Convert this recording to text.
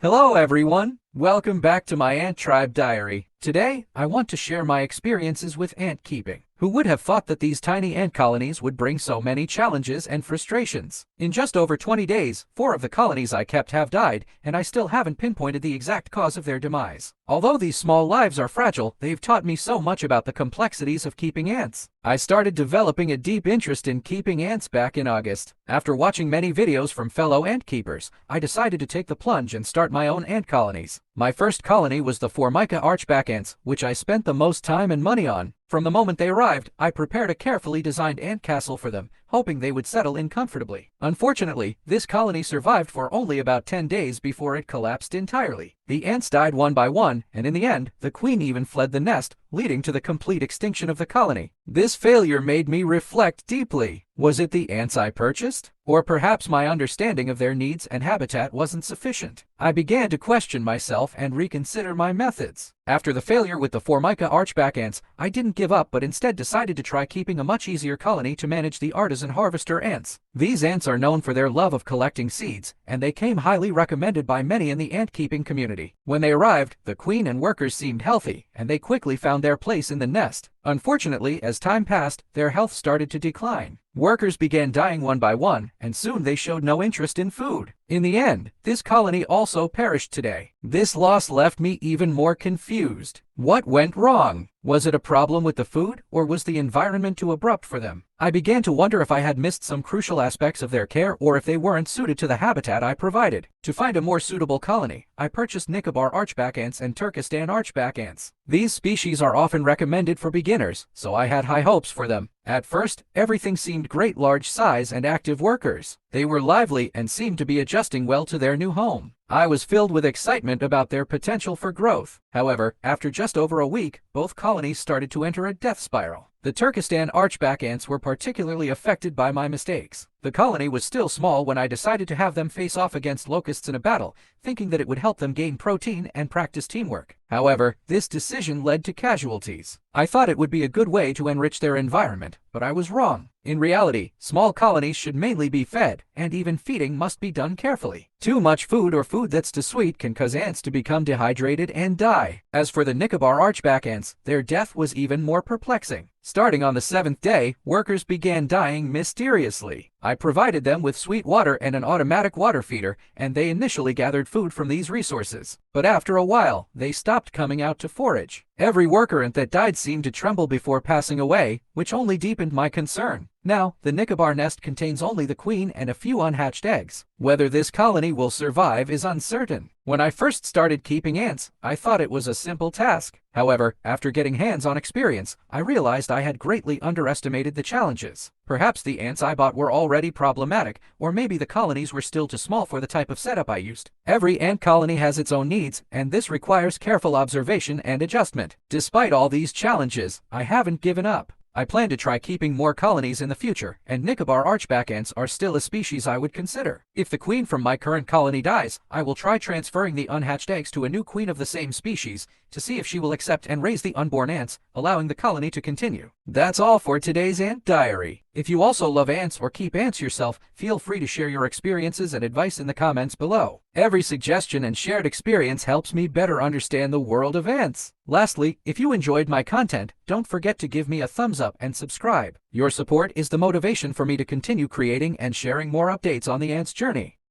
Hello everyone! Welcome back to my Ant Tribe Diary. Today, I want to share my experiences with ant keeping. Who would have thought that these tiny ant colonies would bring so many challenges and frustrations? In just over 20 days, 4 of the colonies I kept have died, and I still haven't pinpointed the exact cause of their demise. Although these small lives are fragile, they've taught me so much about the complexities of keeping ants. I started developing a deep interest in keeping ants back in August. After watching many videos from fellow ant keepers, I decided to take the plunge and start my own ant colonies. My first colony was the Formica Archback Ants, which I spent the most time and money on. From the moment they arrived, I prepared a carefully designed ant castle for them, hoping they would settle in comfortably. Unfortunately, this colony survived for only about 10 days before it collapsed entirely. The ants died one by one, and in the end, the queen even fled the nest, leading to the complete extinction of the colony. This failure made me reflect deeply. Was it the ants I purchased? Or perhaps my understanding of their needs and habitat wasn't sufficient? I began to question myself and reconsider my methods. After the failure with the Formica Archback Ants, I didn't give up but instead decided to try keeping a much easier colony to manage the Artisan Harvester Ants. These ants are known for their love of collecting seeds, and they came highly recommended by many in the ant-keeping community. When they arrived, the queen and workers seemed healthy, and they quickly found their place in the nest. Unfortunately, as time passed, their health started to decline. Workers began dying one by one, and soon they showed no interest in food. In the end, this colony also perished today. This loss left me even more confused. What went wrong? Was it a problem with the food, or was the environment too abrupt for them? I began to wonder if I had missed some crucial aspects of their care or if they weren't suited to the habitat I provided. To find a more suitable colony, I purchased Nicobar Archback Ants and Turkestan Archback Ants. These species are often recommended for beginners, so I had high hopes for them. At first, everything seemed great: large size and active workers. They were lively and seemed to be adjusting well to their new home. I was filled with excitement about their potential for growth. However, after just over a week, both colonies started to enter a death spiral. The Turkestan Archback Ants were particularly affected by my mistakes. The colony was still small when I decided to have them face off against locusts in a battle, thinking that it would help them gain protein and practice teamwork. However, this decision led to casualties. I thought it would be a good way to enrich their environment, but I was wrong. In reality, small colonies should mainly be fed, and even feeding must be done carefully. Too much food or food that's too sweet can cause ants to become dehydrated and die. As for the Nicobar Archback Ants, their death was even more perplexing. Starting on the 7th day, workers began dying mysteriously. I provided them with sweet water and an automatic water feeder, and they initially gathered food from these resources. But after a while, they stopped coming out to forage. Every worker ant that died seemed to tremble before passing away, which only deepened my concern. Now, the Nicobar nest contains only the queen and a few unhatched eggs. Whether this colony will survive is uncertain. When I first started keeping ants, I thought it was a simple task. However, after getting hands-on experience, I realized I had greatly underestimated the challenges. Perhaps the ants I bought were already problematic, or maybe the colonies were still too small for the type of setup I used. Every ant colony has its own needs, and this requires careful observation and adjustment. Despite all these challenges, I haven't given up. I plan to try keeping more colonies in the future, and Nicobar Archback Ants are still a species I would consider. If the queen from my current colony dies, I will try transferring the unhatched eggs to a new queen of the same species to see if she will accept and raise the unborn ants, allowing the colony to continue. That's all for today's Ant Diary. If you also love ants or keep ants yourself, feel free to share your experiences and advice in the comments below. Every suggestion and shared experience helps me better understand the world of ants. Lastly, if you enjoyed my content, don't forget to give me a thumbs up and subscribe. Your support is the motivation for me to continue creating and sharing more updates on the ants journey.